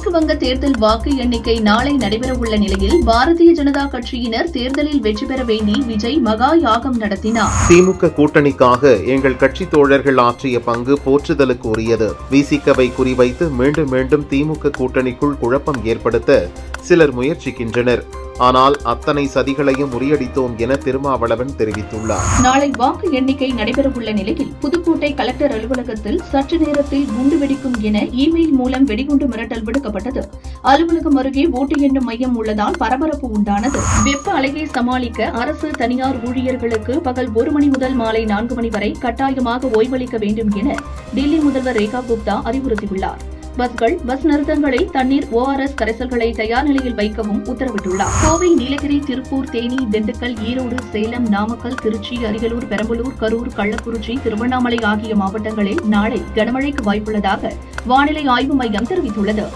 மேற்கு வங்க தேர்தல் வாக்கு எண்ணிக்கை நாளை நடைபெறவுள்ள நிலையில் பாரதிய ஜனதா கட்சியினர் தேர்தலில் வெற்றி பெற வேண்டி விஜய் மகா யாகம் நடத்தினார். திமுக கூட்டணிக்காக எங்கள் கட்சி தோழர்கள் ஆற்றிய பங்கு போற்றுதலுக்கு உரியது. விசிகவை குறிவைத்து மீண்டும் மீண்டும் திமுக கூட்டணிக்குள் குழப்பம் ஏற்படுத்த சிலர் முயற்சிக்கின்றனர். ஆனால் அத்தனை சதிகளையும் முறியடித்தோம் என திருமாவளவன் தெரிவித்துள்ளார். நாளை வாக்கு எண்ணிக்கை நடைபெறவுள்ள நிலையில் புதுக்கோட்டை கலெக்டர் அலுவலகத்தில் சற்று நேரத்தில் குண்டு வெடிக்கும் என இமெயில் மூலம் வெடிகுண்டு மிரட்டல் விடுக்கப்பட்டது. அலுவலகம் அருகே ஓட்டு எண்ணும் மையம் உள்ளதால் பரபரப்பு உண்டானது. வெப்ப அலையை சமாளிக்க அரசு தனியார் ஊழியர்களுக்கு பகல் 1 மணி முதல் மாலை 4 மணி வரை கட்டாயமாக ஓய்வளிக்க வேண்டும் என டெல்லி முதல்வர் ரேகா குப்தா அறிவுறுத்தியுள்ளார். பஸ்கள், பஸ் நிறுத்தங்களில் தண்ணீர், ORS கரைசல்களை தயார் நிலையில் வைக்கவும் உத்தரவிட்டுள்ளார். கோவை, நீலகிரி, திருப்பூர், தேனி, திண்டுக்கல், ஈரோடு, சேலம், நாமக்கல், திருச்சி, அரியலூர், பெரம்பலூர், கரூர், கள்ளக்குறிச்சி, திருவண்ணாமலை ஆகிய மாவட்டங்களில் நாளை கனமழைக்கு வாய்ப்புள்ளதாக வானிலை ஆய்வு மையம் தெரிவித்துள்ளது.